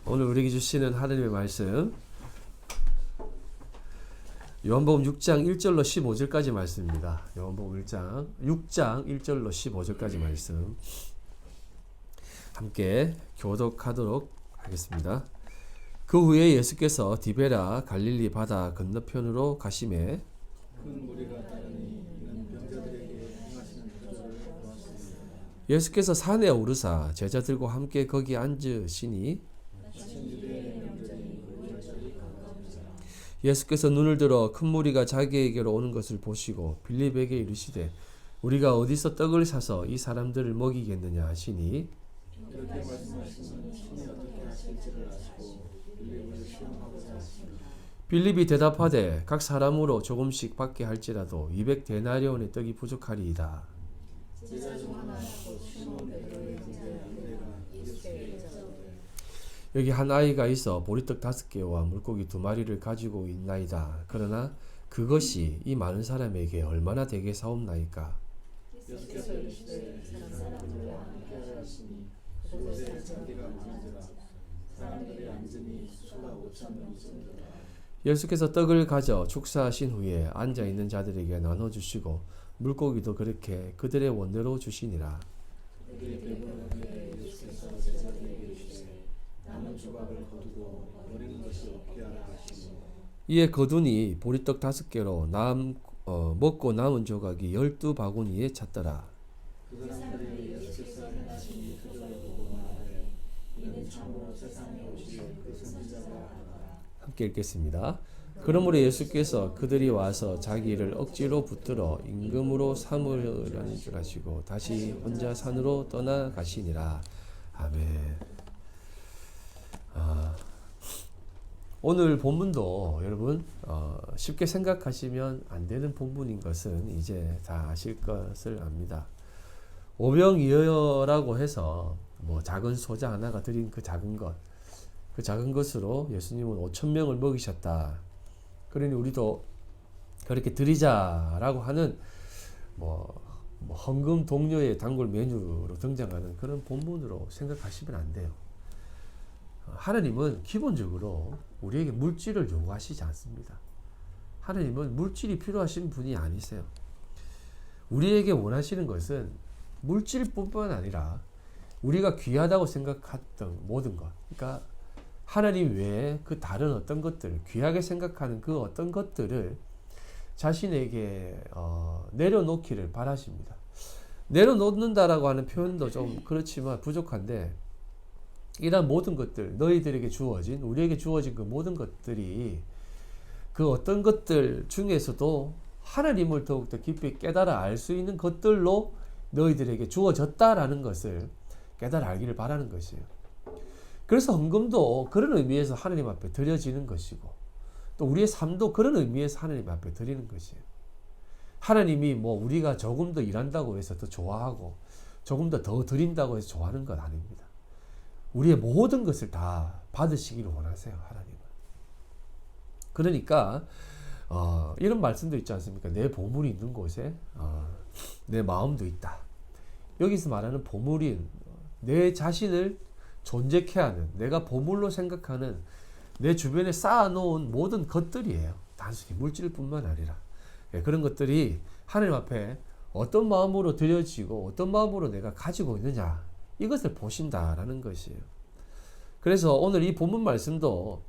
오늘 우리에게 주시는 하나님의 말씀 요한복음 6장 1절로 15절까지 말씀입니다. 요한복음 6장 1절로 15절까지 말씀 함께 교독하도록 하겠습니다. 그 후에 예수께서 디베라 갈릴리 바다 건너편으로 가시매 큰 무리가 따르니 이는 병자들에게 행하시는 표적을 보았습니다. 예수께서 산에 오르사 제자들과 함께 거기 앉으시니 예수께서 눈을 들어 큰 무리가 자기에게로 오는 것을 보시고 빌립에게 이르시되 우리가 어디서 떡을 사서 이 사람들을 먹이겠느냐 하시니 이렇게 말씀하시면 신이 어떻게 하실지를 아시고 빌립을 시험하고자 하십니다. 빌립이 대답하되 각 사람으로 조금씩 받게 할지라도 200데나리온의 떡이 부족하리이다. 제자 중 하나 곧 시몬 베드로의 형제 안드레가 예수께 여짜오되 여기 한 아이가 있어 보리떡 5개와 물고기 2마리를 가지고 있나이다. 그러나 그것이 이 많은 사람에게 얼마나 되게 사옵나이까. 예수께서 이르시되 사람들과 함께하라 하시니 그곳에 잔디가 많은지라 사람들이 앉으니 수가 5,000명쯤이더라. 예수께서 떡을 가져 축사하신 후에 앉아있는 자들에게 나눠주시고 물고기도 그렇게 그들의 원대로 주시니라. 그들이 배부르게 예수께서 제자들에게 이르시되 남은 조각을 거두고 버리는 것이 없게 하라 하시니 이에 거두니 보리떡 5개로 먹고 남은 조각이 12바구니에 찼더라. 그 사람들이 예수께서 행하신 이 표적을 보고 말하되 이는 참으로 세상에 오실 그 선지자가 하라. 함께 읽겠습니다. 그러므로 예수께서 그들이 와서 자기를 억지로 붙들어 임금으로 삼으려는 줄 아시고 다시 혼자 산으로 떠나가시니라. 아멘. 오늘 본문도 여러분 쉽게 생각하시면 안 되는 본문인 것은 이제 다 아실 것을 압니다. 오병이어라고 해서 뭐 작은 소자 하나가 드린 그 작은 것, 그 작은 것으로 예수님은 5,000명을 먹이셨다. 그러니 우리도 그렇게 드리자라고 하는 뭐 헌금 동료의 단골 메뉴로 등장하는 그런 본문으로 생각하시면 안 돼요. 하나님은 기본적으로 우리에게 물질을 요구하시지 않습니다. 하나님은 물질이 필요하신 분이 아니세요. 우리에게 원하시는 것은 물질뿐만 아니라 우리가 귀하다고 생각했던 모든 것, 그러니까 하나님 외에 그 다른 어떤 것들, 귀하게 생각하는 그 어떤 것들을 자신에게 내려놓기를 바라십니다. 내려놓는다라고 하는 표현도 좀 그렇지만 부족한데 이러한 모든 것들, 너희들에게 주어진, 우리에게 주어진 그 모든 것들이 그 어떤 것들 중에서도 하나님을 더욱더 깊이 깨달아 알 수 있는 것들로 너희들에게 주어졌다라는 것을 깨달아 알기를 바라는 것이에요. 그래서 헌금도 그런 의미에서 하나님 앞에 드려지는 것이고 또 우리의 삶도 그런 의미에서 하나님 앞에 드리는 것이에요. 하나님이 우리가 조금 더 일한다고 해서 더 좋아하고 조금 더 드린다고 해서 좋아하는 것 아닙니다. 우리의 모든 것을 다 받으시기를 원하세요, 하나님은. 그러니까 이런 말씀도 있지 않습니까? 내 보물이 있는 곳에 내 마음도 있다. 여기서 말하는 보물인 내 자신을 존재케 하는, 내가 보물로 생각하는 내 주변에 쌓아놓은 모든 것들이에요. 단순히 물질뿐만 아니라. 그런 것들이 하나님 앞에 어떤 마음으로 드려지고 어떤 마음으로 내가 가지고 있느냐, 이것을 보신다라는 것이에요. 그래서 오늘 이 본문 말씀도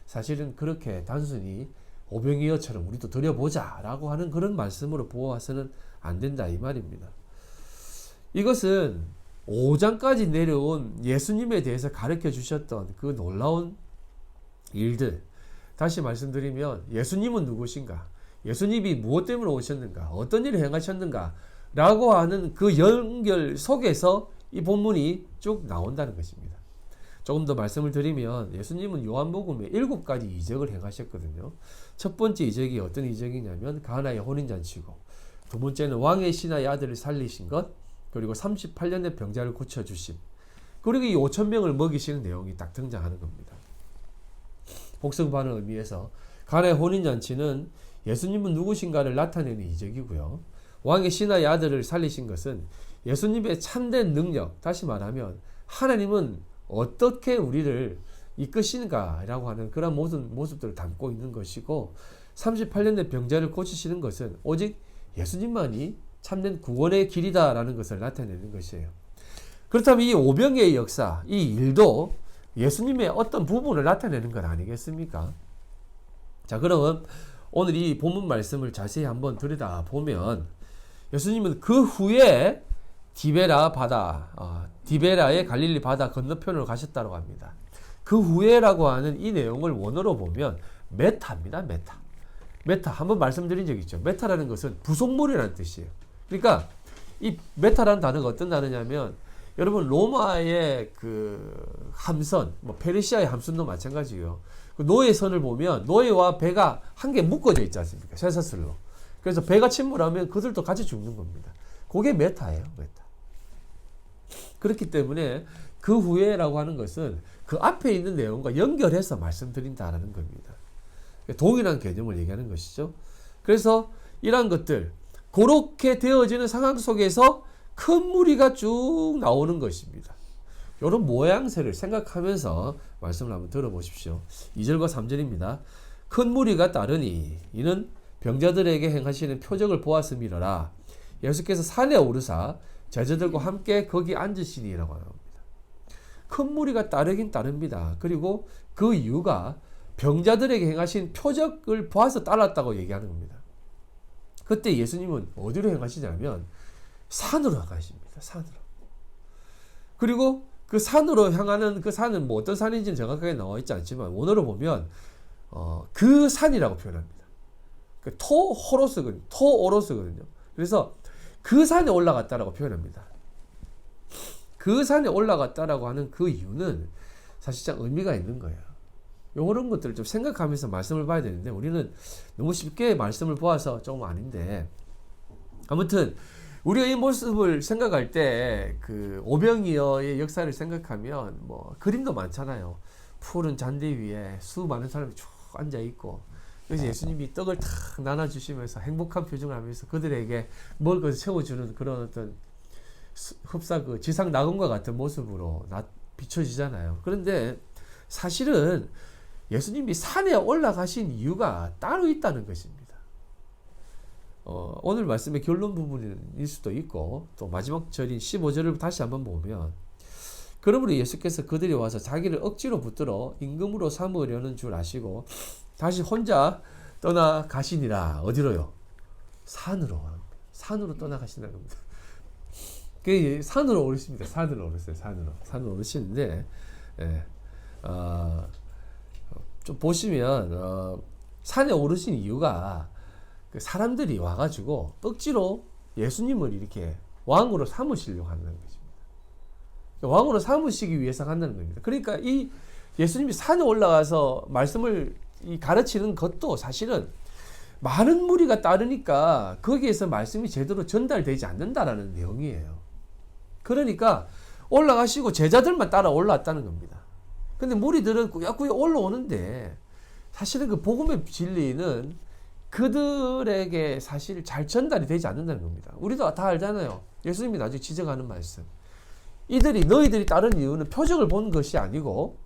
사실은 그렇게 단순히 오병이어처럼 우리도 드려보자 라고 하는 그런 말씀으로 보아서는 안 된다 이 말입니다. 이것은 5장까지 내려온 예수님에 대해서 가르쳐 주셨던 그 놀라운 일들, 다시 말씀드리면 예수님은 누구신가, 예수님이 무엇 때문에 오셨는가, 어떤 일을 행하셨는가 라고 하는 그 연결 속에서 이 본문이 쭉 나온다는 것입니다. 조금 더 말씀을 드리면 예수님은 요한복음에 7가지 이적을 행하셨거든요. 첫 번째 이적이 어떤 이적이냐면 가나의 혼인잔치고, 두 번째는 왕의 신하의 아들을 살리신 것, 그리고 38년의 병자를 고쳐주심, 그리고 이 5,000명을 먹이시는 내용이 딱 등장하는 겁니다. 복습하는 의미에서 가나의 혼인잔치는 예수님은 누구신가를 나타내는 이적이고요. 왕의 신하의 아들을 살리신 것은 예수님의 참된 능력, 다시 말하면 하나님은 어떻게 우리를 이끄시는가라고 하는 그런 모든 모습들을 담고 있는 것이고 38년 된 병자를 고치시는 것은 오직 예수님만이 참된 구원의 길이다라는 것을 나타내는 것이에요. 그렇다면 이 오병이의 역사, 이 일도 예수님의 어떤 부분을 나타내는 건 아니겠습니까? 자, 그러면 오늘 이 본문 말씀을 자세히 한번 들여다보면 예수님은 그 후에 디베라 바다, 디베라의 갈릴리 바다 건너편으로 가셨다고 합니다. 그 후에라고 하는 이 내용을 원어로 보면 메타입니다. 메타 한번 말씀드린 적이 있죠. 메타라는 것은 부속물이라는 뜻이에요. 그러니까 이 메타라는 단어가 어떤 단어냐면 여러분 로마의 그 함선, 뭐 페르시아의 함선도 마찬가지예요. 그 노예선을 보면 노예와 배가 한 개 묶어져 있지 않습니까? 쇠사슬로. 그래서 배가 침몰하면 그들도 같이 죽는 겁니다. 그게 메타예요. 메타. 그렇기 때문에 그 후에라고 하는 것은 그 앞에 있는 내용과 연결해서 말씀드린다라는 겁니다. 동일한 개념을 얘기하는 것이죠. 그래서 이러한 것들 그렇게 되어지는 상황 속에서 큰 무리가 쭉 나오는 것입니다. 이런 모양새를 생각하면서 말씀을 한번 들어보십시오. 2절과 3절입니다. 큰 무리가 따르니 이는 병자들에게 행하시는 표적을 보았음이로라. 예수께서 산에 오르사 제자들과 함께 거기 앉으시니라고 합니다. 큰 무리가 따르긴 따릅니다. 그리고 그 이유가 병자들에게 행하신 표적을 보아서 따랐다고 얘기하는 겁니다. 그때 예수님은 어디로 행하시냐면 산으로 향하십니다. 산으로. 그리고 그 산으로 향하는 그 산은 뭐 어떤 산인지는 정확하게 나와 있지 않지만 원어로 보면 그 산이라고 표현합니다. 그 토오로스거든요. 그래서 그 산에 올라갔다라고 표현합니다. 그 산에 올라갔다라고 하는 그 이유는 사실상 의미가 있는 거예요. 이런 것들을 좀 생각하면서 말씀을 봐야 되는데 우리는 너무 쉽게 말씀을 보아서 조금 아닌데 아무튼 우리가 이 모습을 생각할 때 그 오병이어의 역사를 생각하면 뭐 그림도 많잖아요. 푸른 잔디 위에 수많은 사람이 쭉 앉아 있고 그래서 예수님이 떡을 탁 나눠주시면서 행복한 표정을 하면서 그들에게 먹을 것을 채워주는 그런 어떤 흡사 그 지상 낙원과 같은 모습으로 비춰지잖아요. 그런데 사실은 예수님이 산에 올라가신 이유가 따로 있다는 것입니다. 오늘 말씀의 결론 부분일 수도 있고 또 마지막 절인 15절을 다시 한번 보면 그러므로 예수께서 그들이 와서 자기를 억지로 붙들어 임금으로 삼으려는 줄 아시고 다시 혼자 떠나가시니라. 어디로요? 산으로 떠나가신다는 겁니다. 그 산으로 오르십니다. 산으로 오르세요. 산으로 오르시는데 좀 보시면 산에 오르신 이유가 그 사람들이 와가지고 억지로 예수님을 이렇게 왕으로 삼으시려고 한다는 것입니다. 왕으로 삼으시기 위해서 한다는 겁니다. 그러니까 이 예수님이 산에 올라가서 말씀을 가르치는 것도 사실은 많은 무리가 따르니까 거기에서 말씀이 제대로 전달되지 않는다라는 내용이에요. 그러니까 올라가시고 제자들만 따라 올라왔다는 겁니다. 근데 무리들은 꾸역꾸역 올라오는데 사실은 그 복음의 진리는 그들에게 사실 잘 전달이 되지 않는다는 겁니다. 우리도 다 알잖아요. 예수님이 나중에 지적하는 말씀. 너희들이 따른 이유는 표적을 보는 것이 아니고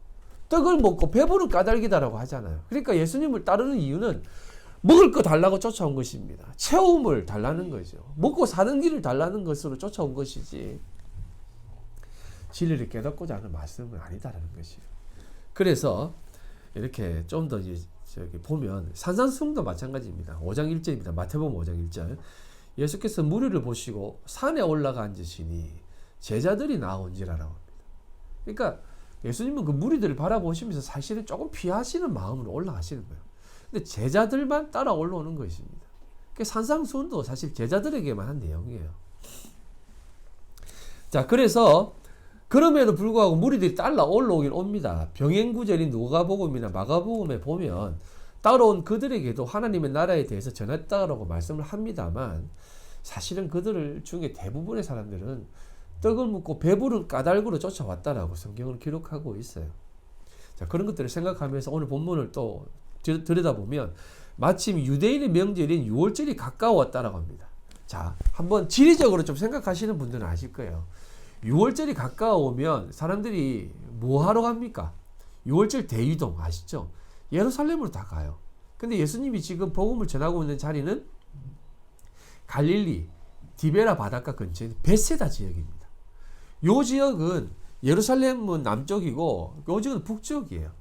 떡을 먹고 배부른 까닭이다라고 하잖아요. 그러니까 예수님을 따르는 이유는 먹을 거 달라고 쫓아온 것입니다. 체험을 달라는 거죠. 먹고 사는 길을 달라는 것으로 쫓아온 것이지 진리를 깨닫고자 하는 말씀은 아니다라는 것이에요. 그래서 이렇게 좀 더 저기 보면 산상수훈도 마찬가지입니다. 5장 1절입니다. 마태복음 5장 1절. 예수께서 무리를 보시고 산에 올라가 앉으시니 제자들이 나온지라라고 합니다. 그러니까 예수님은 그 무리들을 바라보시면서 사실은 조금 피하시는 마음으로 올라가시는 거예요. 근데 제자들만 따라 올라오는 것입니다. 그 산상수훈도 사실 제자들에게만 한 내용이에요. 자, 그래서 그럼에도 불구하고 무리들이 따라 올라오긴 옵니다. 병행구절인 누가복음이나 마가복음에 보면 따라온 그들에게도 하나님의 나라에 대해서 전했다라고 말씀을 합니다만 사실은 그들 중에 대부분의 사람들은 떡을 먹고 배부른 까닭으로 쫓아왔다라고 성경을 기록하고 있어요. 자, 그런 것들을 생각하면서 오늘 본문을 또 들여다보면 마침 유대인의 명절인 유월절이 가까웠다라고 합니다. 자, 한번 지리적으로 좀 생각하시는 분들은 아실 거예요. 6월절이 가까워오면 사람들이 뭐 하러 갑니까? 6월절 대이동 아시죠? 예루살렘으로 다 가요. 근데 예수님이 지금 복음을 전하고 있는 자리는 갈릴리 디베라 바닷가 근처인 베세다 지역입니다. 요 지역은 예루살렘은 남쪽이고 요 지역은 북쪽이에요.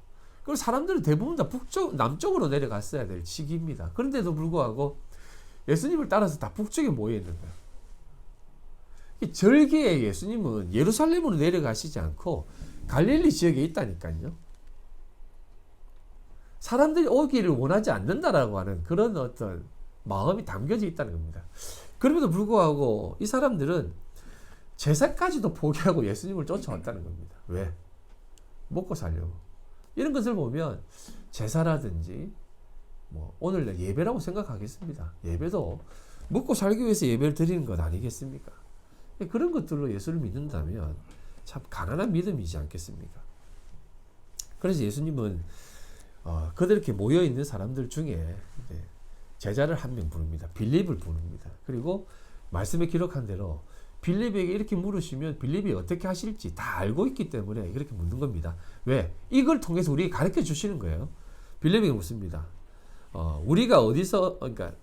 그리고 사람들은 대부분 다 남쪽으로 내려갔어야 될 시기입니다. 그런데도 불구하고 예수님을 따라서 다 북쪽에 모여 있는 거예요. 이 절기에 예수님은 예루살렘으로 내려가시지 않고 갈릴리 지역에 있다니까요. 사람들이 오기를 원하지 않는다라고 하는 그런 어떤 마음이 담겨져 있다는 겁니다. 그럼에도 불구하고 이 사람들은 제사까지도 포기하고 예수님을 쫓아왔다는 겁니다. 왜? 먹고 살려고. 이런 것을 보면 제사라든지 뭐 오늘날 예배라고 생각하겠습니다. 예배도 먹고 살기 위해서 예배를 드리는 것 아니겠습니까? 그런 것들로 예수를 믿는다면 참 가난한 믿음이지 않겠습니까? 그래서 예수님은 그렇게 모여있는 사람들 중에 제자를 한 명 부릅니다. 빌립을 부릅니다. 그리고 말씀에 기록한 대로 빌립에게 이렇게 물으시면 빌립이 어떻게 하실지 다 알고 있기 때문에 그렇게 묻는 겁니다. 왜? 이걸 통해서 우리에게 가르쳐 주시는 거예요. 빌립에게 묻습니다. 우리가 어디서, 그러니까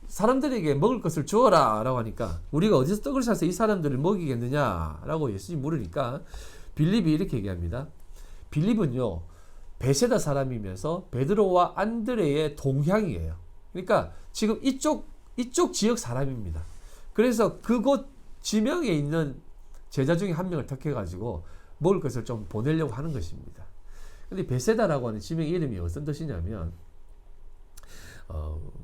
사람들에게 먹을 것을 주어라 라고 하니까 우리가 어디서 떡을 사서 이 사람들을 먹이겠느냐 라고 예수님 물으니까 빌립이 이렇게 얘기합니다. 빌립은요 베세다 사람이면서 베드로와 안드레의 동향이에요. 그러니까 지금 이쪽 지역 사람입니다. 그래서 그곳 지명에 있는 제자 중에 한 명을 택해가지고 먹을 것을 좀 보내려고 하는 것입니다. 근데 베세다라고 하는 지명 이름이 어떤 뜻이냐면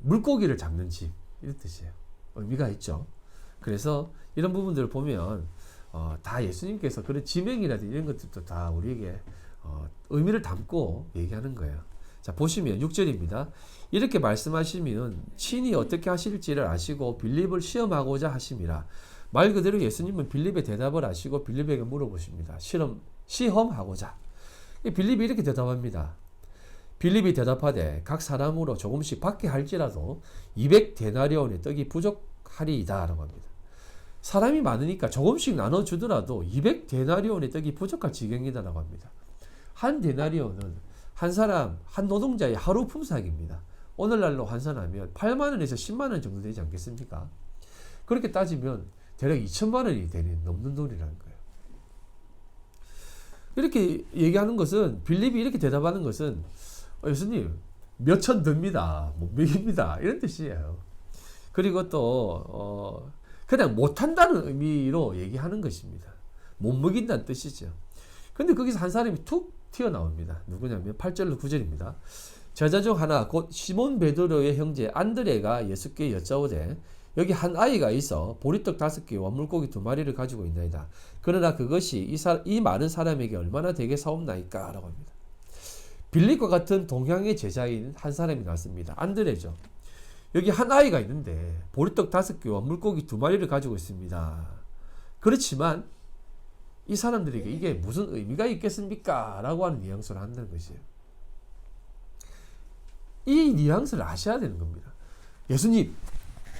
물고기를 잡는 집 이런 뜻이에요. 의미가 있죠. 그래서 이런 부분들을 보면 다 예수님께서 그런 지명이라든지 이런 것들도 다 우리에게 의미를 담고 얘기하는 거예요. 자, 보시면 6절입니다. 이렇게 말씀하시면 친히 어떻게 하실지를 아시고 빌립을 시험하고자 하심이라. 말 그대로 예수님은 빌립의 대답을 아시고 빌립에게 물어보십니다. 시험하고자. 빌립이 이렇게 대답합니다. 빌립이 대답하되 각 사람으로 조금씩 받게 할지라도 200데나리온의 떡이 부족하리이다 라고 합니다. 사람이 많으니까 조금씩 나눠주더라도 200데나리온의 떡이 부족할 지경이다 라고 합니다. 한 데나리온은 한 사람, 한 노동자의 하루 품삯입니다. 오늘날로 환산하면 8만 원에서 10만 원 정도 되지 않겠습니까? 그렇게 따지면 대략 2천만 원이 넘는 돈이라는 거예요. 이렇게 얘기하는 것은, 빌립이 이렇게 대답하는 것은 예수님 몇천 듭니다. 못 먹입니다. 이런 뜻이에요. 그리고 또 그냥 못한다는 의미로 얘기하는 것입니다. 못 먹인다는 뜻이죠. 근데 거기서 한 사람이 툭 튀어나옵니다. 누구냐면 8절로 9절입니다. 제자 중 하나 곧 시몬 베드로의 형제 안드레가 예수께 여짜오되 여기 한 아이가 있어 보리떡 5개와 물고기 2마리를 가지고 있나이다. 그러나 그것이 이 많은 사람에게 얼마나 되게 사옵나이까? 라고 합니다. 빌립과 같은 동향의 제자인 한 사람이 나왔습니다. 안드레죠. 여기 한 아이가 있는데 보리떡 5개와 물고기 2마리를 가지고 있습니다. 그렇지만 이 사람들에게 이게 무슨 의미가 있겠습니까? 라고 하는 뉘앙스를 한다는 것이에요. 이 뉘앙스를 아셔야 되는 겁니다. 예수님,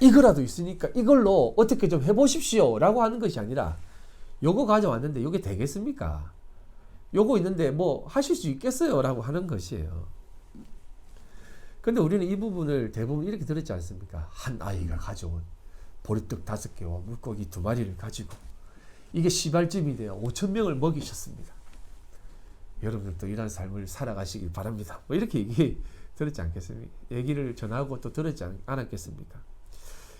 이거라도 있으니까 이걸로 어떻게 좀 해보십시오. 라고 하는 것이 아니라 요거 가져왔는데 요게 되겠습니까? 요거 있는데 뭐 하실 수 있겠어요? 라고 하는 것이에요. 근데 우리는 이 부분을 대부분 이렇게 들었지 않습니까? 한 아이가 가져온 보리떡 5개와 물고기 2마리를 가지고 이게 시발점이 되어 5천 명을 먹이셨습니다. 여러분들도 이런 삶을 살아가시길 바랍니다. 뭐 이렇게 얘기 들었지 않겠습니까? 얘기를 전하고 또 들었지 않았겠습니까?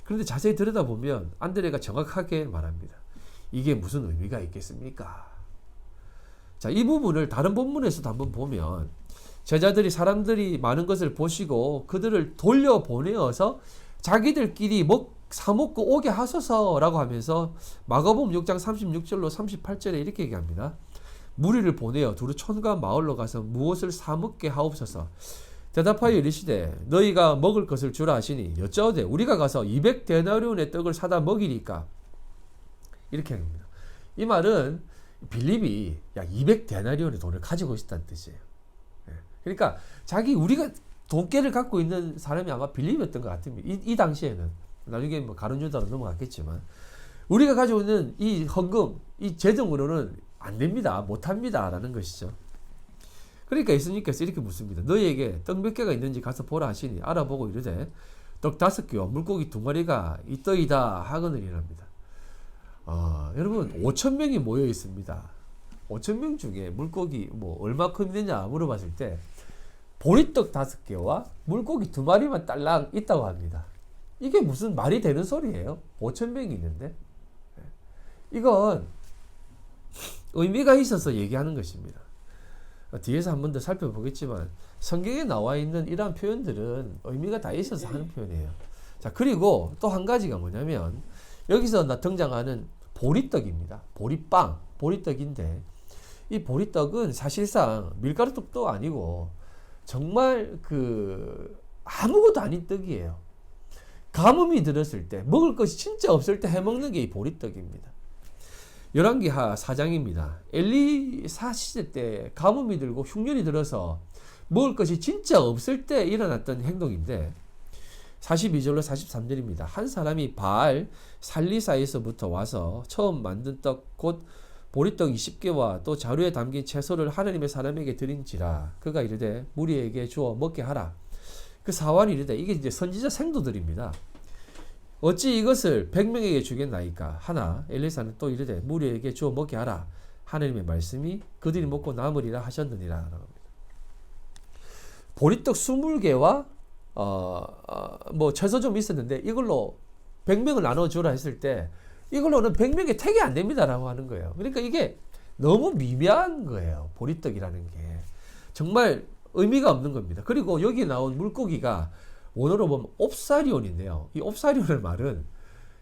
그런데 자세히 들여다보면 안드레가 정확하게 말합니다. 이게 무슨 의미가 있겠습니까? 자, 이 부분을 다른 본문에서도 한번 보면 제자들이 사람들이 많은 것을 보시고 그들을 돌려보내어서 자기들끼리 사먹고 오게 하소서라고 하면서 마가복음 6장 36절로 38절에 이렇게 얘기합니다. 무리를 보내어 두루 촌과 마을로 가서 무엇을 사먹게 하옵소서. 대답하여 이르시되 너희가 먹을 것을 주라 하시니 여짜오되 우리가 가서 200데나리온의 떡을 사다 먹이니까. 이렇게 합니다. 이 말은 빌립이 약 200데나리온의 돈을 가지고 있었다는 뜻이에요. 그러니까 우리가 돈깨를 갖고 있는 사람이 아마 빌립이었던 것 같습니다. 이 당시에는. 나중에 뭐 가룟 유다로 넘어갔겠지만 우리가 가지고 있는 이 헌금, 이 재정으로는 안 됩니다. 못 합니다. 라는 것이죠. 그러니까 예수님께서 이렇게 묻습니다. 너희에게 떡 몇 개가 있는지 가서 보라 하시니 알아보고 이르되 떡 5개와 물고기 2마리가 있더이다 하거늘이랍니다. 여러분 5,000명이 모여 있습니다. 5,000명 중에 물고기 뭐 얼마큼 있느냐 물어봤을 때 보리떡 5개와 물고기 2마리만 딸랑 있다고 합니다. 이게 무슨 말이 되는 소리예요? 5,000명이 있는데 이건 의미가 있어서 얘기하는 것입니다. 뒤에서 한 번 더 살펴보겠지만 성경에 나와 있는 이러한 표현들은 의미가 다 있어서 하는 표현이에요. 자, 그리고 또 한 가지가 뭐냐면 여기서 등장하는 보리떡입니다. 보리빵, 보리떡인데 이 보리떡은 사실상 밀가루떡도 아니고 정말 아무것도 아닌 떡이에요. 가뭄이 들었을 때 먹을 것이 진짜 없을 때 해먹는 게 이 보리떡입니다. 열왕기하 4장입니다. 엘리사 시대 때 가뭄이 들고 흉년이 들어서 먹을 것이 진짜 없을 때 일어났던 행동인데 42절로 43절입니다. 한 사람이 바알 살리사에서부터 와서 처음 만든 떡 곧 보리떡 20개와 또 자루에 담긴 채소를 하나님의 사람에게 드린지라 그가 이르되 무리에게 주어 먹게 하라. 그 사환이 이르되 이게 이제 선지자 생도들입니다. 어찌 이것을 100명에게 주겠나이까 하나 엘리사는 또 이르되 무리에게 주어 먹게 하라. 하나님의 말씀이 그들이 먹고 남으리라 하셨느니라. 보리떡 20개와 뭐 채소 좀 있었는데 이걸로 100명을 나눠주라 했을 때 이걸로는 100명의 택이 안 됩니다라고 하는 거예요. 그러니까 이게 너무 미묘한 거예요. 보리떡이라는 게 정말 의미가 없는 겁니다. 그리고 여기 나온 물고기가 원어로 보면 옵사리온인데요. 이 옵사리온의 말은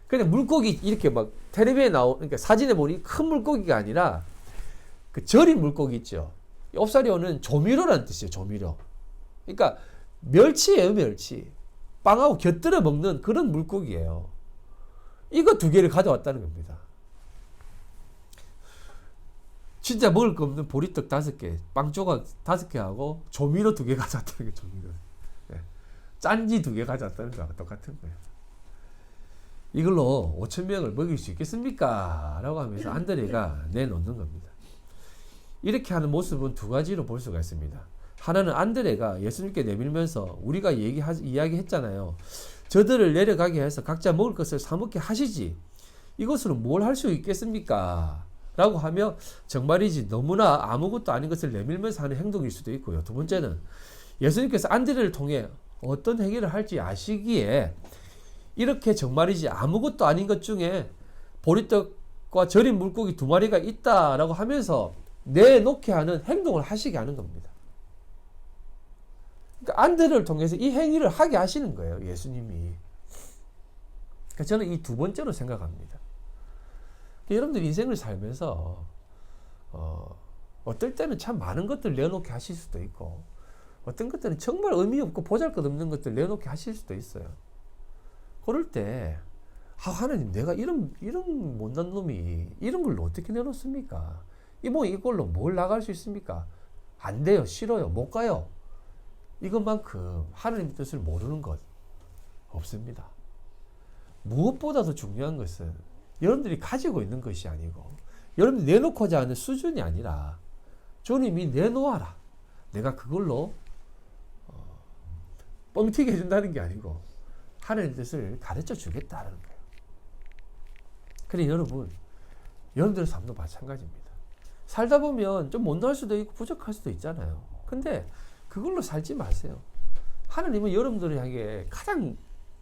그냥 물고기 이렇게 막 텔레비에 그러니까 사진에 보니 큰 물고기가 아니라 그 절인 물고기 있죠. 이 옵사리온은 조미료라는 뜻이에요. 조미료. 그러니까 멸치예요, 멸치. 빵하고 곁들여 먹는 그런 물고기예요. 이거 2개를 가져왔다는 겁니다. 진짜 먹을 거 없는 보리떡 5개, 빵 조각 5개 하고 조미료 2개 가져왔다는 게 조미료. 네. 짠지 2개 가져왔다는 거하고 똑같은 거예요. 이걸로 5,000명을 먹일 수 있겠습니까? 라고 하면서 안드레가 내놓는 겁니다. 이렇게 하는 모습은 2가지로 볼 수가 있습니다. 하나는 안드레가 예수님께 내밀면서 우리가 이야기했잖아요. 저들을 내려가게 해서 각자 먹을 것을 사먹게 하시지. 이것으로 뭘 할 수 있겠습니까? 라고 하며 정말이지 너무나 아무것도 아닌 것을 내밀면서 하는 행동일 수도 있고요. 2번째는 예수님께서 안드레를 통해 어떤 행위를 할지 아시기에 이렇게 정말이지 아무것도 아닌 것 중에 보리떡과 절인 물고기 2마리가 있다라고 하면서 내놓게 하는 행동을 하시게 하는 겁니다. 그러니까 안드레를 통해서 이 행위를 하게 하시는 거예요. 예수님이. 그러니까 저는 이 2번째로 생각합니다. 여러분들 인생을 살면서 어떨 때는 참 많은 것들 내놓게 하실 수도 있고 어떤 것들은 정말 의미 없고 보잘것없는 것들 내놓게 하실 수도 있어요. 그럴 때 하나님 내가 이런 못난 놈이 이런 걸 어떻게 내놓습니까? 이걸로 뭘 나갈 수 있습니까? 안 돼요. 싫어요. 못 가요. 이것만큼 하나님의 뜻을 모르는 것 없습니다. 무엇보다도 중요한 것은 여러분들이 가지고 있는 것이 아니고 여러분들이 내놓고자 하는 수준이 아니라 주님이 내놓아라. 내가 그걸로 뻥튀기 해준다는 게 아니고 하나님의 뜻을 가르쳐 주겠다는 거예요. 그래 여러분들의 삶도 마찬가지입니다. 살다 보면 좀 못날 수도 있고 부족할 수도 있잖아요. 근데 그걸로 살지 마세요. 하나님은 여러분들에게 가장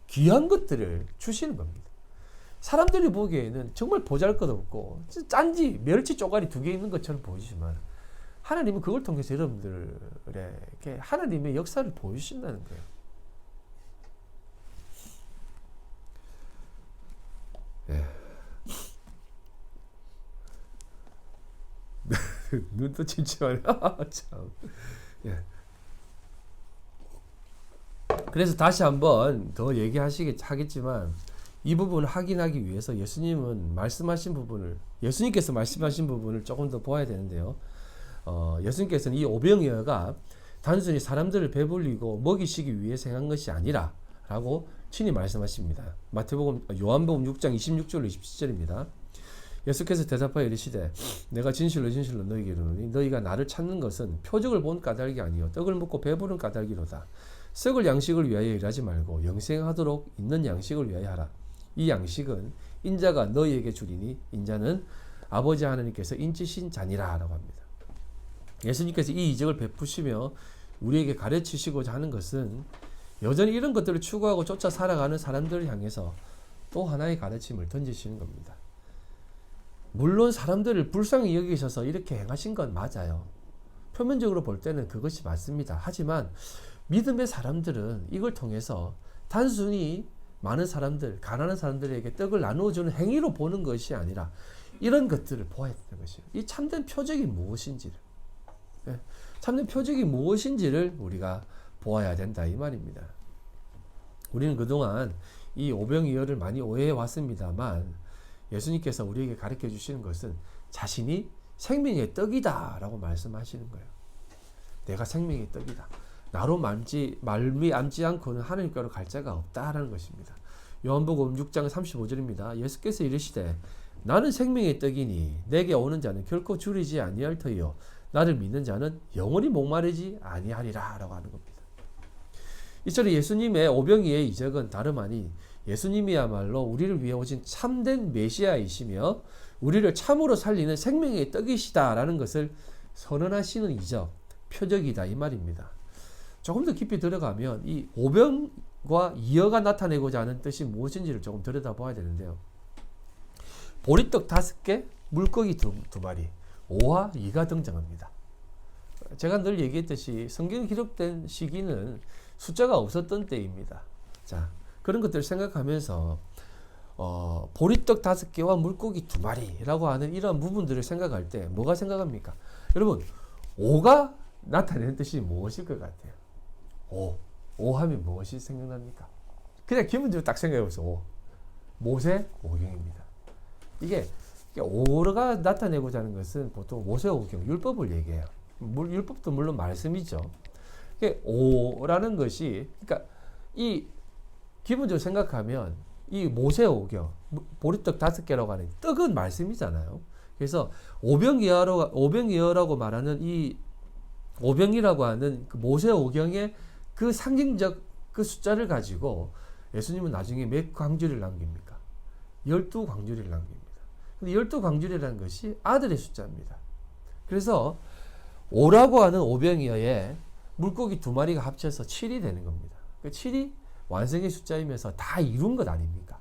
귀한 것들을 주시는 겁니다. 사람들이 보기에는 정말 보잘것없고 짠지 멸치 쪼가리 2개 있는 것처럼 보이지만 하나님은 그걸 통해서 여러분들에게 하나님의 역사를 보여주신다는 거예요. 예. 눈도 침침하네. 참. 예. 그래서 다시 한번 더 하겠지만 이 부분을 확인하기 위해서 예수님께서 말씀하신 부분을 조금 더 보아야 되는데요. 예수님께서는 이 오병이어가 단순히 사람들을 배불리고 먹이시기 위해서 행한 것이 아니라 라고 친히 말씀하십니다. 요한복음 6장 26절로 27절입니다. 예수께서 대답하여 이르시되 내가 진실로 진실로 너희에게 이르노니 너희가 나를 찾는 것은 표적을 본 까닭이 아니요 떡을 먹고 배부른 까닭이로다. 썩을 양식을 위하여 일하지 말고 영생하도록 있는 양식을 위하여 하라. 이 양식은 인자가 너희에게 주리니 인자는 아버지 하나님께서 인치신 자니라 라고 합니다. 예수님께서 이 이적을 베푸시며 우리에게 가르치시고자 하는 것은 여전히 이런 것들을 추구하고 쫓아 살아가는 사람들을 향해서 또 하나의 가르침을 던지시는 겁니다. 물론 사람들을 불쌍히 여기셔서 이렇게 행하신 건 맞아요. 표면적으로 볼 때는 그것이 맞습니다. 하지만 믿음의 사람들은 이걸 통해서 단순히 많은 사람들, 가난한 사람들에게 떡을 나누어주는 행위로 보는 것이 아니라 이런 것들을 보아야 되는 것이에요. 이 참된 표적이 무엇인지를, 참된 표적이 무엇인지를 우리가 보아야 된다 이 말입니다. 우리는 그동안 이 오병이어를 많이 오해해 왔습니다만 예수님께서 우리에게 가르쳐 주시는 것은 자신이 생명의 떡이다 라고 말씀하시는 거예요. 내가 생명의 떡이다. 나로 말미암지 않고는 하나님께로 갈 자가 없다라는 것입니다. 요한복음 6장 35절입니다. 예수께서 이르시되 나는 생명의 떡이니 내게 오는 자는 결코 줄이지 아니할 터이요 나를 믿는 자는 영원히 목마르지 아니하리라 라고 하는 겁니다. 이처럼 예수님의 오병이의 이적은 다름 아니 예수님이야말로 우리를 위해 오신 참된 메시아이시며 우리를 참으로 살리는 생명의 떡이시다라는 것을 선언하시는 이적, 표적이다 이 말입니다. 조금 더 깊이 들어가면 이 오병과 이어가 나타내고자 하는 뜻이 무엇인지를 조금 들여다봐야 되는데요. 보리떡 5개, 물고기 2마리, 5와 2가 등장합니다. 제가 늘 얘기했듯이 성경에 기록된 시기는 숫자가 없었던 때입니다. 자, 그런 것들을 생각하면서 보리떡 5개와 물고기 2마리라고 하는 이런 부분들을 생각할 때 뭐가 생각합니까? 여러분 5가 나타내는 뜻이 무엇일 것 같아요? 5 하면 무엇이 생각납니까? 그냥 기본적으로 딱 생각해보세요. 5. 모세 오경입니다. 이게 5가 나타내고자 하는 것은 보통 모세 오경, 율법을 얘기해요. 율법도 물론 말씀이죠. 5라는 것이, 그러니까 이 기본적으로 생각하면 이 모세 오경, 보리떡 5개라고 하는 떡은 말씀이잖아요. 그래서 오병이어라고 말하는 이 오병이라고 하는 그 모세 오경의 그 상징적 그 숫자를 가지고 예수님은 나중에 몇 광주리를 남깁니까? 12광주리를 남깁니다. 근데 12광주리라는 것이 아들의 숫자입니다. 그래서 5라고 하는 오병이어에 물고기 2마리가 합쳐서 7이 되는 겁니다. 그 7이 완성의 숫자이면서 다 이룬 것 아닙니까?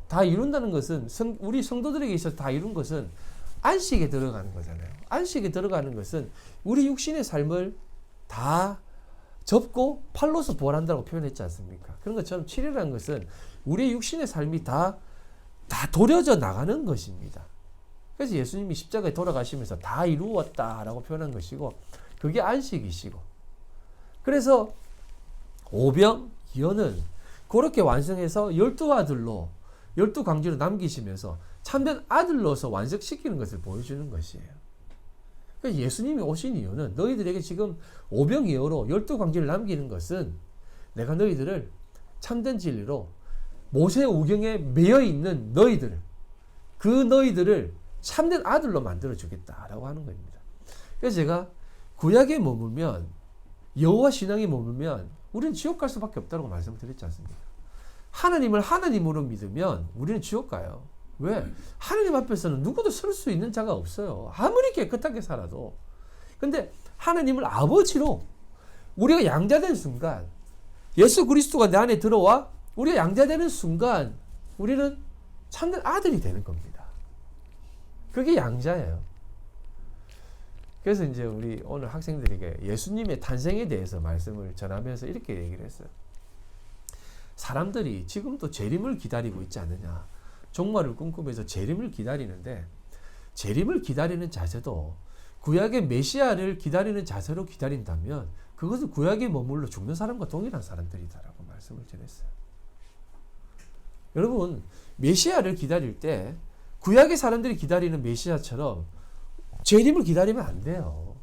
다 이룬다는 것은 우리 성도들에게 있어서 다 이룬 것은 안식에 들어가는 거잖아요. 안식에 들어가는 것은 우리 육신의 삶을 다 접고 팔로서 부활한다고 표현했지 않습니까? 그런 것처럼 7이라는 것은 우리의 육신의 삶이 다 도려져 나가는 것입니다. 그래서 예수님이 십자가에 돌아가시면서 다 이루었다라고 표현한 것이고 그게 안식이시고 그래서 오병이어는 그렇게 완성해서 12아들로 12광주로 남기시면서 참된 아들로서 완성시키는 것을 보여주는 것이에요. 그래서 예수님이 오신 이유는 너희들에게 지금 오병이어로 12광주를 남기는 것은 내가 너희들을 참된 진리로 모세 오경에 매여 있는 너희들을 참된 아들로 만들어 주겠다라고 하는 겁니다. 그래서 제가 구약에 머물면 여호와 신앙에 머물면 우리는 지옥 갈 수밖에 없다고 말씀을 드렸지 않습니까? 하나님을 하나님으로 믿으면 우리는 지옥 가요. 왜? 하나님 앞에서는 누구도 설 수 있는 자가 없어요. 아무리 깨끗하게 살아도. 근데 하나님을 아버지로 우리가 양자된 순간 예수 그리스도가 내 안에 들어와 우리가 양자되는 순간 우리는 참된 아들이 되는 겁니다. 그게 양자예요. 그래서 이제 우리 오늘 학생들에게 예수님의 탄생에 대해서 말씀을 전하면서 이렇게 얘기를 했어요. 사람들이 지금도 재림을 기다리고 있지 않느냐. 종말을 꿈꾸면서 재림을 기다리는데 재림을 기다리는 자세도 구약의 메시아를 기다리는 자세로 기다린다면 그것은 구약에 머물러 죽는 사람과 동일한 사람들이다라고 말씀을 드렸어요. 여러분 메시아를 기다릴 때 구약의 사람들이 기다리는 메시아처럼 재림을 기다리면 안 돼요.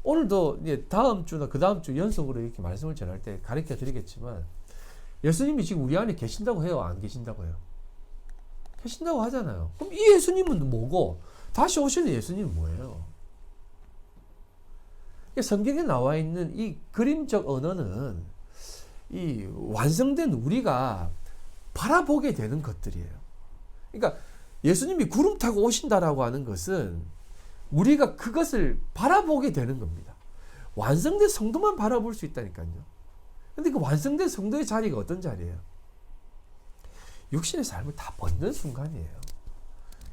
오늘도 다음 주나 그 다음 주 연속으로 이렇게 말씀을 전할 때 가르쳐 드리겠지만 예수님이 지금 우리 안에 계신다고 해요? 안 계신다고 해요? 하신다고 하잖아요. 그럼 이 예수님은 뭐고 다시 오시는 예수님은 뭐예요? 성경에 나와 있는 이 그림적 언어는 이 완성된 우리가 바라보게 되는 것들이에요. 그러니까 예수님이 구름 타고 오신다라고 하는 것은 우리가 그것을 바라보게 되는 겁니다. 완성된 성도만 바라볼 수 있다니까요. 근데 그 완성된 성도의 자리가 어떤 자리예요? 육신의 삶을 다 벗는 순간이에요.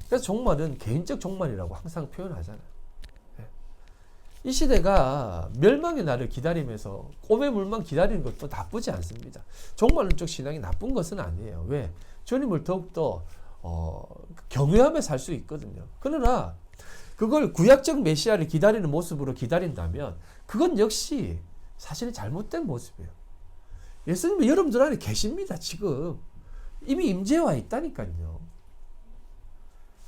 그래서 종말은 개인적 종말이라고 항상 표현하잖아요. 이 시대가 멸망의 날을 기다리면서 꿈의 물만 기다리는 것도 나쁘지 않습니다. 종말론적 신앙이 나쁜 것은 아니에요. 왜? 주님을 더욱더 경외하며 살 수 있거든요. 그러나 그걸 구약적 메시아를 기다리는 모습으로 기다린다면 그건 역시 사실 잘못된 모습이에요. 예수님은 여러분들 안에 계십니다. 지금 이미 임재와 있다니까요.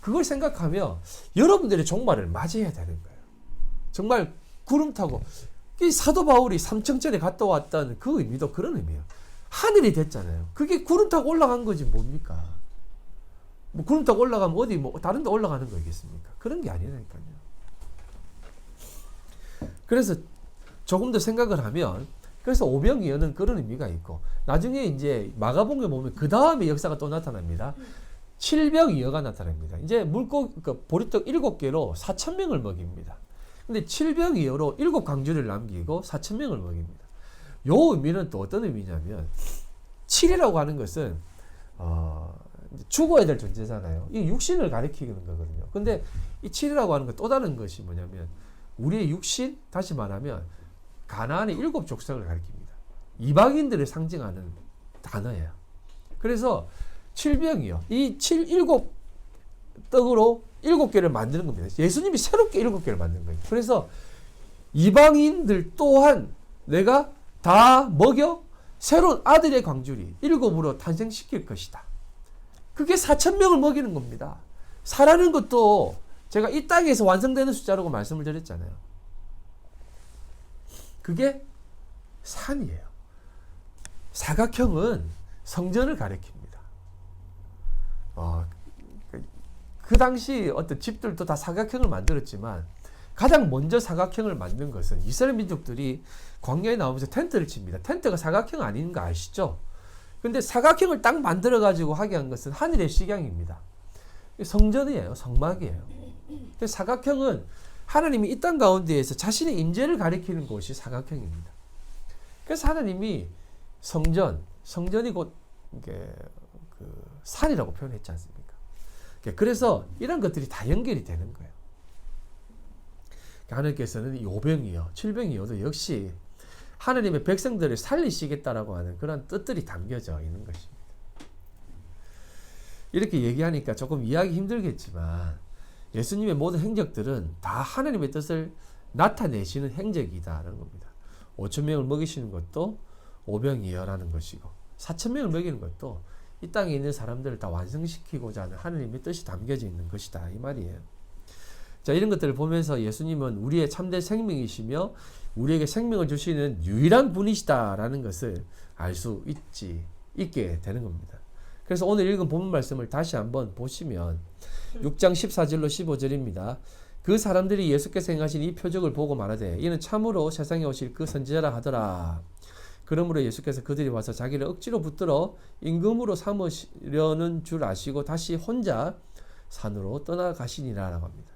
그걸 생각하며 여러분들의 종말을 맞이해야 되는 거예요. 정말 구름 타고 이 사도 바울이 삼청전에 갔다 왔다는 그 의미도 그런 의미예요. 하늘이 됐잖아요. 그게 구름 타고 올라간 거지 뭡니까? 뭐 구름 타고 올라가면 어디 뭐 다른 데 올라가는 거겠습니까? 그런 게 아니라니까요. 그래서 조금 더 생각을 하면 그래서 오병이어는 그런 의미가 있고 나중에 이제 마가복음에 보면 그 다음에 역사가 또 나타납니다. 칠병이어가 나타납니다. 이제 보리떡 7개로 4,000명을 먹입니다. 근데 7병이어로 7강주를 남기고 4,000명을 먹입니다. 요 의미는 또 어떤 의미냐면 7이라고 하는 것은 죽어야 될 존재잖아요. 이 육신을 가리키는 거거든요. 근데 이 7이라고 하는 건 또 다른 것이 뭐냐면 우리의 육신, 다시 말하면 가나안의 7 족속을 가리킵니다. 이방인들을 상징하는 단어예요. 그래서 7병이요. 이 7 떡으로 7개를 만드는 겁니다. 예수님이 새롭게 7개를 만든 거예요. 그래서 이방인들 또한 내가 다 먹여 새로운 아들의 광주리 7으로 탄생시킬 것이다. 그게 4,000명을 먹이는 겁니다. 사라는 것도 제가 이 땅에서 완성되는 숫자라고 말씀을 드렸잖아요. 그게 산이에요. 사각형은 성전을 가리킵니다. 그 당시 어떤 집들도 다 사각형을 만들었지만 가장 먼저 사각형을 만든 것은 이스라엘 민족들이 광야에 나오면서 텐트를 칩니다. 텐트가 사각형 아닌 거 아시죠? 근데 사각형을 딱 만들어 가지고 하게 한 것은 하늘의 식양입니다. 성전이에요. 성막이에요. 사각형은 하나님이 이 땅 가운데에서 자신의 임재를 가리키는 곳이 사각형입니다. 그래서 하나님이 성전이 곧 산이라고 표현했지 않습니까? 그래서 이런 것들이 다 연결이 되는 거예요. 하나님께서는 이 5병이요, 7병이어도 역시 하나님의 백성들을 살리시겠다라고 하는 그런 뜻들이 담겨져 있는 것입니다. 이렇게 얘기하니까 조금 이해하기 힘들겠지만 예수님의 모든 행적들은 다 하나님의 뜻을 나타내시는 행적이다라는 겁니다. 5,000명을 먹이시는 것도 5병이여라는 것이고 4,000명을 먹이는 것도 이 땅에 있는 사람들을 다 완성시키고자 하는 하나님의 뜻이 담겨져 있는 것이다 이 말이에요. 자, 이런 것들을 보면서 예수님은 우리의 참된 생명이시며 우리에게 생명을 주시는 유일한 분이시다라는 것을 알 수 있게 되는 겁니다. 그래서 오늘 읽은 본문 말씀을 다시 한번 보시면 6장 14절로 15절입니다. 그 사람들이 예수께서 행하신 이 표적을 보고 말하되 이는 참으로 세상에 오실 그 선지자라 하더라. 그러므로 예수께서 그들이 와서 자기를 억지로 붙들어 임금으로 삼으려는 줄 아시고 다시 혼자 산으로 떠나가시니라라고 합니다.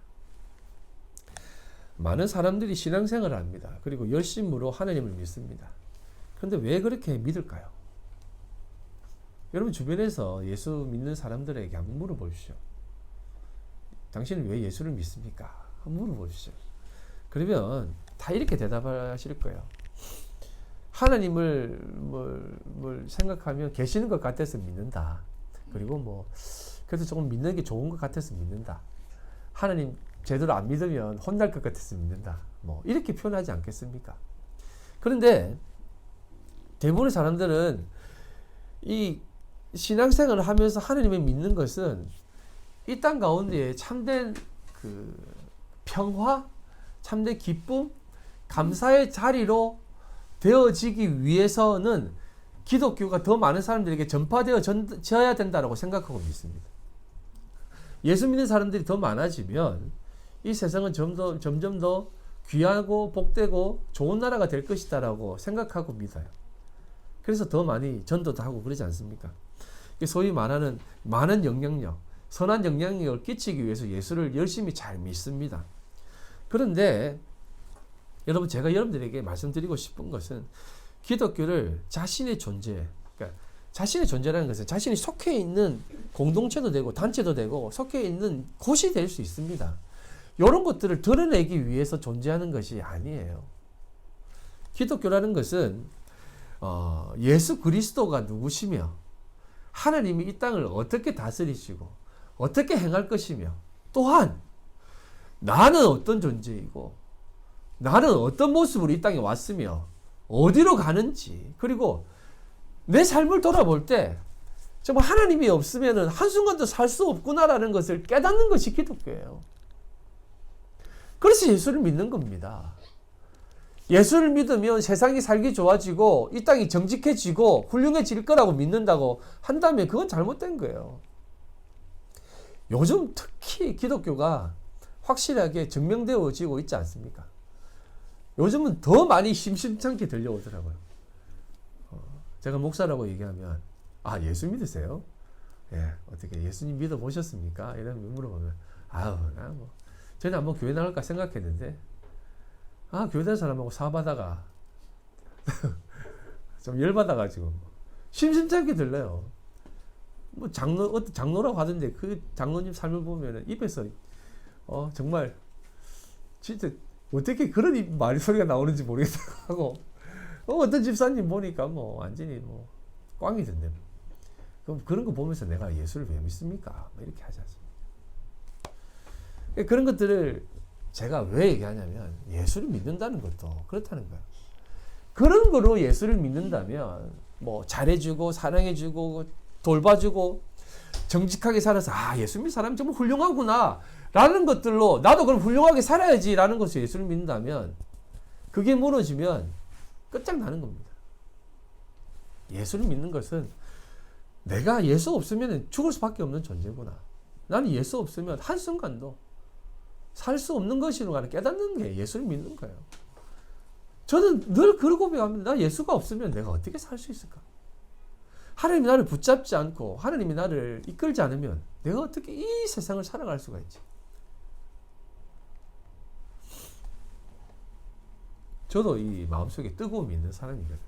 많은 사람들이 신앙생활을 합니다. 그리고 열심으로 하나님을 믿습니다. 그런데 왜 그렇게 믿을까요? 여러분 주변에서 예수 믿는 사람들에게 한번 물어보십시오. 당신은 왜 예수를 믿습니까? 한번 물어보십시오. 그러면 다 이렇게 대답하실 거예요. 하나님을 생각하면 계시는 것 같아서 믿는다. 그리고 그래도 조금 믿는 게 좋은 것 같아서 믿는다. 하나님 제대로 안 믿으면 혼날 것 같아서 믿는다. 이렇게 표현하지 않겠습니까? 그런데 대부분의 사람들은 이 신앙생활을 하면서 하나님을 믿는 것은 이 땅 가운데 참된 그 평화, 참된 기쁨, 감사의 자리로 되어지기 위해서는 기독교가 더 많은 사람들에게 전파되어져야 된다고 생각하고 믿습니다. 예수 믿는 사람들이 더 많아지면 이 세상은 점점 더 귀하고 복되고 좋은 나라가 될 것이다라고 생각하고 믿어요. 그래서 더 많이 전도도 하고 그러지 않습니까? 소위 말하는 많은 영향력, 선한 영향력을 끼치기 위해서 예수를 열심히 잘 믿습니다. 그런데 여러분, 제가 여러분들에게 말씀드리고 싶은 것은 기독교를 자신의 존재, 그러니까 자신의 존재라는 것은 자신이 속해 있는 공동체도 되고 단체도 되고 속해 있는 곳이 될 수 있습니다. 이런 것들을 드러내기 위해서 존재하는 것이 아니에요. 기독교라는 것은 예수 그리스도가 누구시며 하나님이 이 땅을 어떻게 다스리시고 어떻게 행할 것이며 또한 나는 어떤 존재이고 나는 어떤 모습으로 이 땅에 왔으며 어디로 가는지, 그리고 내 삶을 돌아볼 때 정말 하나님이 없으면 한순간도 살 수 없구나라는 것을 깨닫는 것이 기독교예요. 그래서 예수를 믿는 겁니다. 예수를 믿으면 세상이 살기 좋아지고 이 땅이 정직해지고 훌륭해질 거라고 믿는다고 한다면 그건 잘못된 거예요. 요즘 특히 기독교가 확실하게 증명되어지고 있지 않습니까? 요즘은 더 많이 심심찮게 들려오더라고요. 제가 목사라고 얘기하면 예수 믿으세요? 예, 어떻게 예수님 믿어보셨습니까? 이런 물어보면 나 뭐 전에 한번 교회 나갈까 생각했는데 교회 다니는 사람하고 사업하다가 좀 열받아가지고 심심찮게 들려요. 뭐 어떤 장로라고 하던데 그 장로님 삶을 보면은 입에서 정말 진짜 어떻게 그런 말 소리가 나오는지 모르겠다고 하고 어떤 집사님 보니까 뭐 완전히 뭐 꽝이 된대. 그럼 그런 거 보면서 내가 예수를 왜 믿습니까? 뭐 이렇게 하지 않습니까? 그런 것들을 제가 왜 얘기하냐면 예수를 믿는다는 것도 그렇다는 거예요. 그런 거로 예수를 믿는다면 뭐 잘해주고 사랑해주고 돌봐주고 정직하게 살아서 예수 믿는 사람이 정말 훌륭하구나 라는 것들로 나도 그럼 훌륭하게 살아야지 라는 것을 예수를 믿는다면 그게 무너지면 끝장나는 겁니다. 예수를 믿는 것은 내가 예수 없으면 죽을 수밖에 없는 존재구나. 나는 예수 없으면 한순간도 살 수 없는 것이구나 깨닫는 게 예수를 믿는 거예요. 저는 늘 그런 고백합니다. 나 예수가 없으면 내가 어떻게 살 수 있을까? 하나님이 나를 붙잡지 않고 하나님이 나를 이끌지 않으면 내가 어떻게 이 세상을 살아갈 수가 있지? 저도 이 마음속에 뜨거움이 있는 사람이거든요.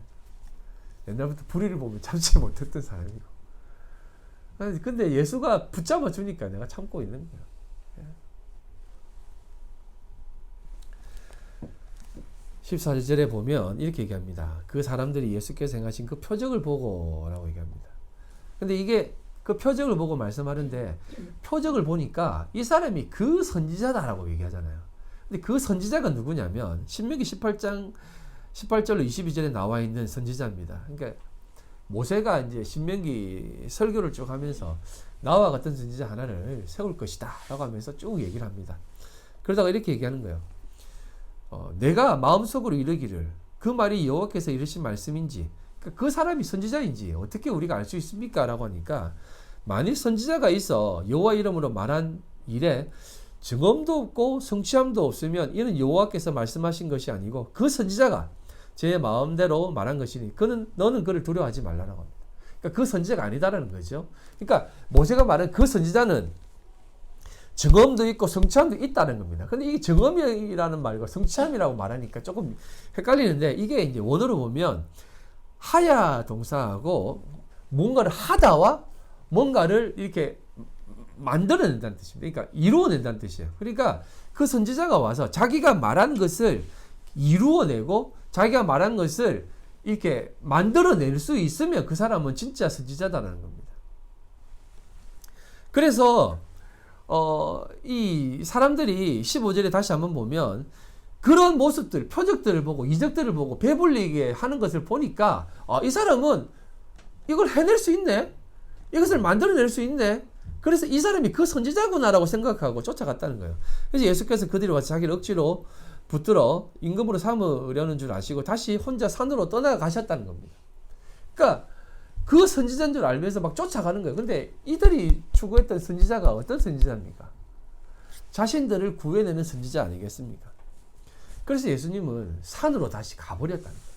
옛날부터 불의를 보면 참지 못했던 사람이고. 근데 예수가 붙잡아 주니까 내가 참고 있는 거예요. 14절에 보면 이렇게 얘기합니다. 그 사람들이 예수께서 행하신 그 표적을 보고 라고 얘기합니다. 근데 이게 그 표적을 보고 말씀하는데 표적을 보니까 이 사람이 그 선지자다라고 얘기하잖아요. 근데 그 선지자가 누구냐면 신명기 18장 18절로 22절에 나와 있는 선지자입니다. 그러니까 모세가 이제 신명기 설교를 쭉 하면서 나와 같은 선지자 하나를 세울 것이다 라고 하면서 쭉 얘기를 합니다. 그러다가 이렇게 얘기하는 거예요. 내가 마음속으로 이르기를 그 말이 여호와께서 이르신 말씀인지 그 사람이 선지자인지 어떻게 우리가 알 수 있습니까? 라고 하니까 만일 선지자가 있어 여호와 이름으로 말한 일에 증언도 없고 성취함도 없으면 이는 여호와께서 말씀하신 것이 아니고 그 선지자가 제 마음대로 말한 것이니 너는 그를 두려워하지 말라라고 합니다. 그러니까 그 선지자가 아니다라는 거죠. 그러니까 모세가 말한 그 선지자는 증언도 있고 성취함도 있다는 겁니다. 근데 이게 증언이라는 말과 성취함이라고 말하니까 조금 헷갈리는데 이게 이제 원어로 보면 하야 동사하고 뭔가를 하다와 뭔가를 이렇게 만들어낸다는 뜻입니다. 그러니까 이루어낸다는 뜻이에요. 그러니까 그 선지자가 와서 자기가 말한 것을 이루어내고 자기가 말한 것을 이렇게 만들어낼 수 있으면 그 사람은 진짜 선지자다라는 겁니다. 그래서 이 사람들이 15절에 다시 한번 보면 그런 모습들, 표적들을 보고 이적들을 보고 배불리게 하는 것을 보니까 이 사람은 이걸 해낼 수 있네. 이것을 만들어낼 수 있네. 그래서 이 사람이 그 선지자구나라고 생각하고 쫓아갔다는 거예요. 그래서 예수께서 그들이 와서 자기를 억지로 붙들어 임금으로 삼으려는 줄 아시고 다시 혼자 산으로 떠나가셨다는 겁니다. 그러니까 그 선지자인 줄 알면서 막 쫓아가는 거예요. 근데 이들이 추구했던 선지자가 어떤 선지자입니까? 자신들을 구해내는 선지자 아니겠습니까? 그래서 예수님은 산으로 다시 가버렸다는 거예요.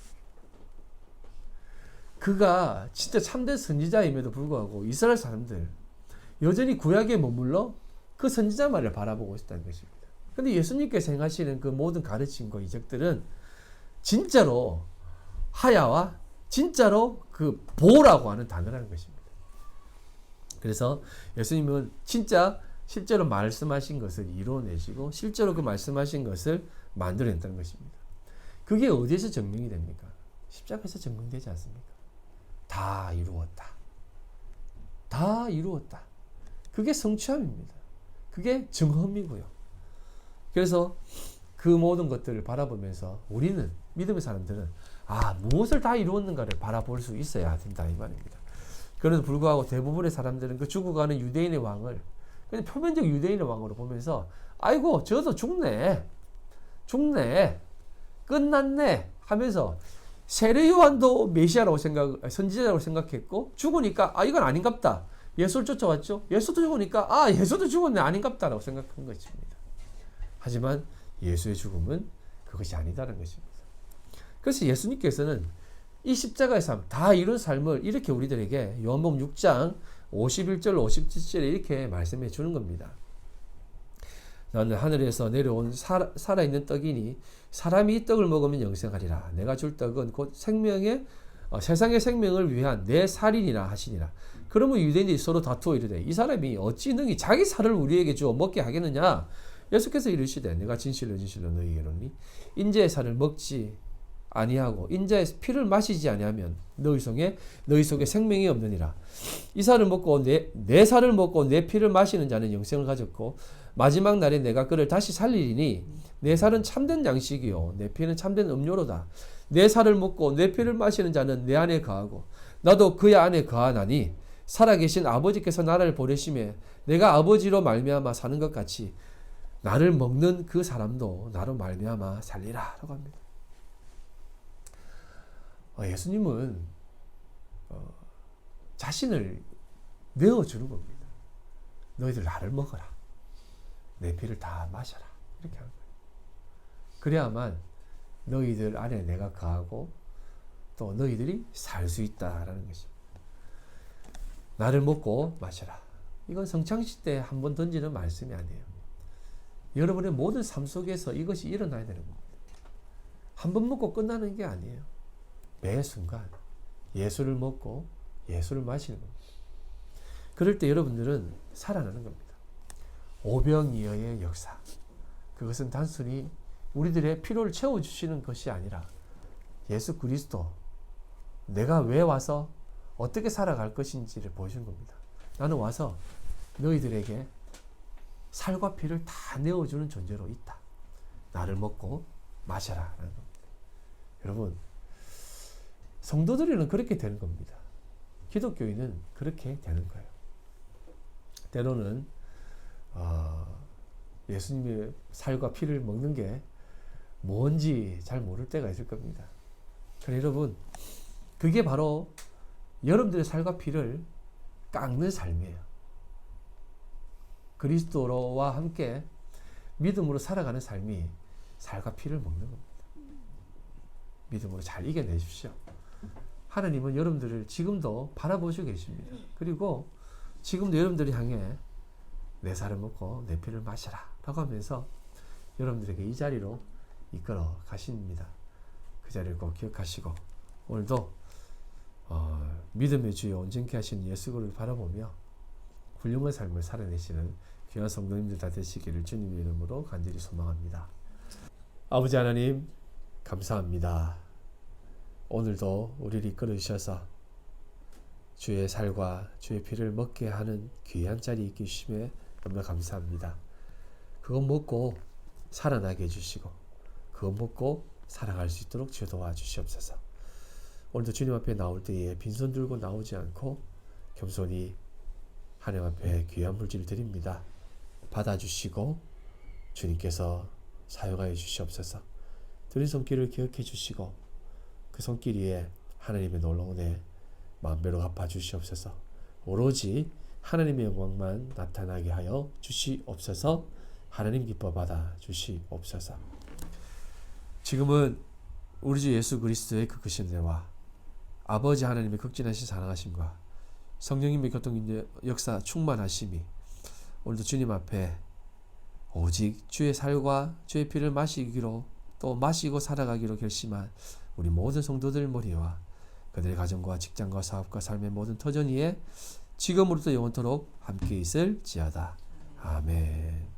그가 진짜 참된 선지자임에도 불구하고 이스라엘 사람들 여전히 구약에 머물러 그 선지자 말을 바라보고 있다는 것입니다. 근데 예수님께서 행하시는 그 모든 가르침과 이적들은 진짜로 하야와 진짜로 그 보라고 하는 단어라는 것입니다. 그래서 예수님은 진짜 실제로 말씀하신 것을 이루어내시고 실제로 그 말씀하신 것을 만들어낸다는 것입니다. 그게 어디에서 증명이 됩니까? 십자가에서 증명되지 않습니까? 다 이루었다. 다 이루었다. 그게 성취함입니다. 그게 증험이고요. 그래서 그 모든 것들을 바라보면서 우리는 믿음의 사람들은 무엇을 다 이루었는가를 바라볼 수 있어야 된다 이 말입니다. 그래도 불구하고 대부분의 사람들은 그 죽어가는 유대인의 왕을 그냥 표면적 유대인의 왕으로 보면서 아이고 저도 죽네 끝났네 하면서 세례 요한도 메시아라고 선지자라고 생각했고 죽으니까 이건 아닌갑다. 예수를 쫓아왔죠. 예수도 죽으니까 예수도 죽었네 아닌갑다라고 생각한 것입니다. 하지만 예수의 죽음은 그것이 아니다라는 것입니다. 그래서 예수님께서는 이 십자가의 삶, 다 이룬 삶을 이렇게 우리들에게 요한복음 6장 51절 57절에 이렇게 말씀해 주는 겁니다. 나는 하늘에서 내려온 살아있는 떡이니 사람이 이 떡을 먹으면 영생하리라. 내가 줄 떡은 곧 세상의 생명을 위한 내 살이니라 하시니라. 그러면 유대인들이 서로 다투어 이르되 이 사람이 어찌 능히 자기 살을 우리에게 주어 먹게 하겠느냐. 예수께서 이르시되 내가 진실로 너희에게 이르노니 인자의 살을 먹지 아니하고 인자의 피를 마시지 아니하면 너희 속에 생명이 없느니라. 이 살을 먹고 내 살을 먹고 내 피를 마시는 자는 영생을 가졌고 마지막 날에 내가 그를 다시 살리리니 내 살은 참된 양식이요 내 피는 참된 음료로다. 내 살을 먹고 내 피를 마시는 자는 내 안에 거하고 나도 그의 안에 거하나니 살아계신 아버지께서 나를 보내심에 내가 아버지로 말미암아 사는 것 같이 나를 먹는 그 사람도 나로 말미암아 살리라 라고 합니다. 예수님은 자신을 내어주는 겁니다. 너희들 나를 먹어라. 내 피를 다 마셔라. 이렇게 하는 거예요. 그래야만 너희들 안에 내가 거하고 또 너희들이 살 수 있다라는 것입니다. 나를 먹고 마셔라. 이건 성창시 때 한 번 던지는 말씀이 아니에요. 여러분의 모든 삶 속에서 이것이 일어나야 되는 겁니다. 한 번 먹고 끝나는 게 아니에요. 매 순간 예수를 먹고 예수를 마시는 겁니다. 그럴 때 여러분들은 살아나는 겁니다. 오병이어의 역사. 그것은 단순히 우리들의 필요를 채워주시는 것이 아니라 예수 그리스도 내가 왜 와서 어떻게 살아갈 것인지를 보여주는 겁니다. 나는 와서 너희들에게 살과 피를 다 내어주는 존재로 있다. 나를 먹고 마셔라 라는 겁니다. 여러분 성도들이는 그렇게 되는 겁니다. 기독교인은 그렇게 되는 거예요. 때로는 예수님의 살과 피를 먹는 게 뭔지 잘 모를 때가 있을 겁니다. 그래 여러분 그게 바로 여러분들의 살과 피를 깎는 삶이에요. 그리스도와 함께 믿음으로 살아가는 삶이 살과 피를 먹는 겁니다. 믿음으로 잘 이겨내십시오. 하나님은 여러분들을 지금도 바라보시고 계십니다. 그리고 지금도 여러분들을 향해 내 살을 먹고 내 피를 마셔라 라고 하면서 여러분들에게 이 자리로 이끌어 가십니다. 그 자리를 꼭 기억하시고 오늘도 믿음의 주여 온전케 하시는 예수 그리스도를 바라보며 훌륭한 삶을 살아내시는 귀한 성도님들 다 되시기를 주님의 이름으로 간절히 소망합니다. 아버지 하나님 감사합니다. 오늘도 우리를 이끌어 주셔서 주의 살과 주의 피를 먹게 하는 귀한 자리에 있게 주심에 너무나 감사합니다. 그거 먹고 살아나게 해주시고 그거 먹고 살아갈 수 있도록 주여 도와주시옵소서. 오늘도 주님 앞에 나올 때에 빈손 들고 나오지 않고 겸손히 하나님 앞에 귀한 물질을 드립니다. 받아주시고 주님께서 사용하여 주시옵소서. 드린 손길을 기억해 주시고 그 손길 위에 하나님의 놀라운 애 만배로 갚아 주시옵소서. 오로지 하나님의 영광만 나타나게 하여 주시옵소서. 하나님 기뻐 받아 주시옵소서. 지금은 우리 주 예수 그리스도의 그 크신 은혜와 아버지 하나님의 극진하신 사랑하심과 성령님의 교통 역사 충만하심이 오늘도 주님 앞에 오직 주의 살과 주의 피를 마시기로 또 마시고 살아가기로 결심한 우리 모든 성도들 머리와 그들의 가정과 직장과 사업과 삶의 모든 터전 위에 지금으로부터 영원토록 함께 있을지어다. 아멘.